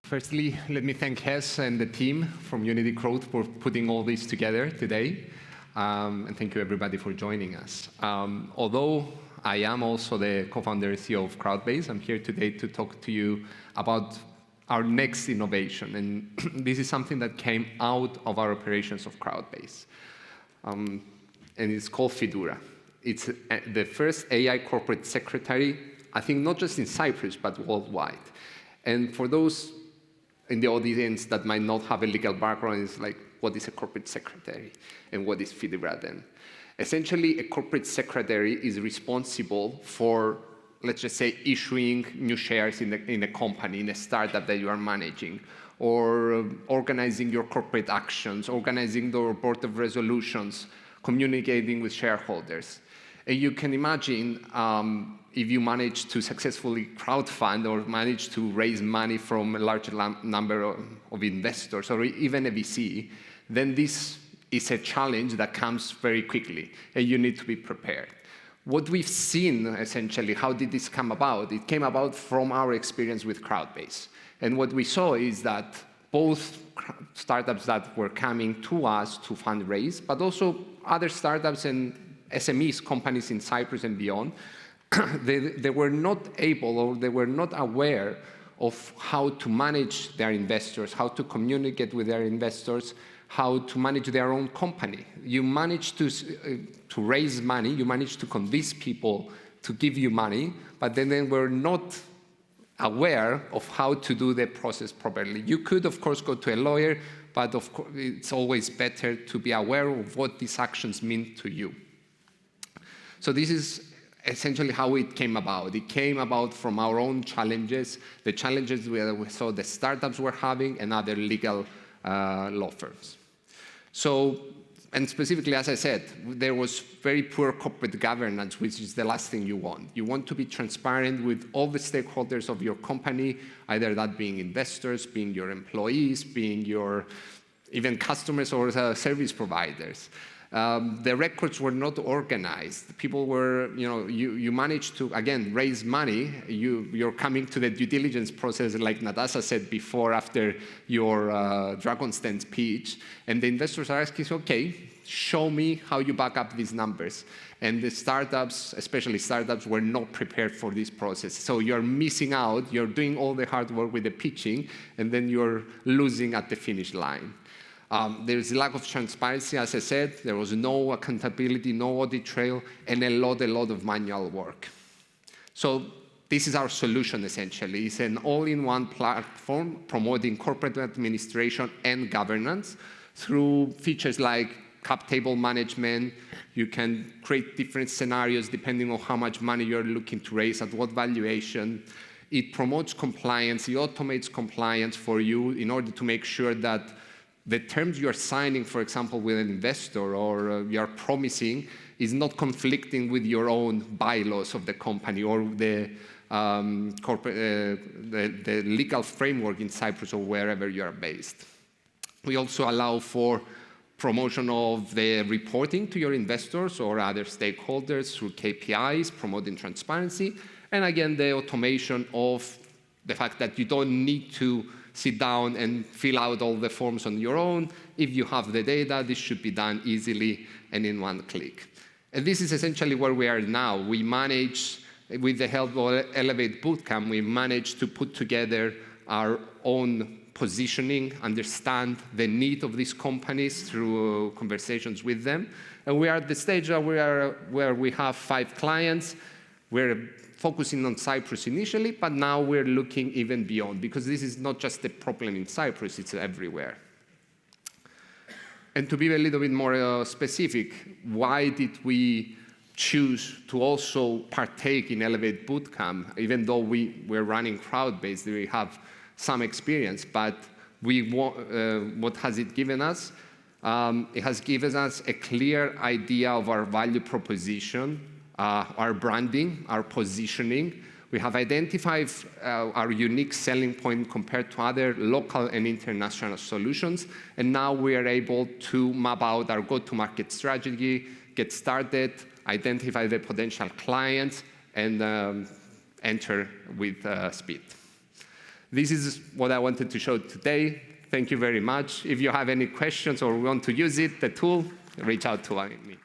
Firstly, let me thank Hess and the team from Unity Growth for putting all this together today. And thank you, everybody, for joining us. Although I am also the co-founder and CEO of Crowdbase, I'm here today to talk to you about our next innovation. And this is something that came out of our operations of Crowdbase. And it's called Fidura. It's the first AI corporate secretary, I think not just in Cyprus, but worldwide. And for those in the audience that might not have a legal background, it's like, what is a corporate secretary? And what is Fidura then? Essentially, a corporate secretary is responsible for, let's just say, issuing new shares in a company, in a startup that you are managing, or organizing your corporate actions, organizing the board of resolutions, communicating with shareholders. And you can imagine if you manage to successfully crowdfund or manage to raise money from a large number of investors or even a VC, then this is a challenge that comes very quickly, and you need to be prepared. What we've seen, essentially, how did this come about? It came about from our experience with Crowdbase. And what we saw is that both startups that were coming to us to fundraise, but also other startups and SMEs, companies in Cyprus and beyond, they were not able or they were not aware of how to manage their investors, how to communicate with their investors, how to manage their own company. You manage to raise money, you manage to convince people to give you money, but then they were not aware of how to do the process properly. You could, of course, go to a lawyer, but of course, it's always better to be aware of what these actions mean to you. So this is essentially how it came about. It came about from our own challenges, the challenges we saw the startups were having and other legal law firms. So, and specifically, as I said, there was very poor corporate governance, which is the last thing you want. You want to be transparent with all the stakeholders of your company, either that being investors, being your employees, being your even customers or service providers. The records were not organized. People were, you managed to, again, raise money. You're coming to the due diligence process, like Natasha said before, after your Dragon's Den pitch. And the investors are asking, okay, show me how you back up these numbers. And the startups, especially startups, were not prepared for this process. So you're missing out. You're doing all the hard work with the pitching, and then you're losing at the finish line. There's a lack of transparency, as I said. There was no accountability, no audit trail, and a lot of manual work. So this is our solution, essentially. It's an all-in-one platform promoting corporate administration and governance through features like cap table management. You can create different scenarios depending on how much money you're looking to raise, at what valuation. It promotes compliance. It automates compliance for you in order to make sure that the terms you're signing, for example, with an investor or you're promising is not conflicting with your own bylaws of the company or the the legal framework in Cyprus or wherever you are based. We also allow for promotion of the reporting to your investors or other stakeholders through KPIs, promoting transparency, and again, the automation of the fact that you don't need to sit down and fill out all the forms on your own. If you have the data, this should be done easily and in one click. And this is essentially where we are now. We manage, with the help of Elevate Bootcamp, we managed to put together our own positioning, understand the need of these companies through conversations with them. And we are at the stage where we have 5 clients. We're focusing on Cyprus initially, but now we're looking even beyond, because this is not just a problem in Cyprus, it's everywhere. And to be a little bit more specific, why did we choose to also partake in Elevate Bootcamp? Even though we're running Crowdbase, we have some experience, but what has it given us? It has given us a clear idea of our value proposition, our branding, our positioning. We have identified our unique selling point compared to other local and international solutions, and now we are able to map out our go-to-market strategy, get started, identify the potential clients, and enter with speed. This is what I wanted to show today. Thank you very much. If you have any questions or want to use it, the tool, reach out to me.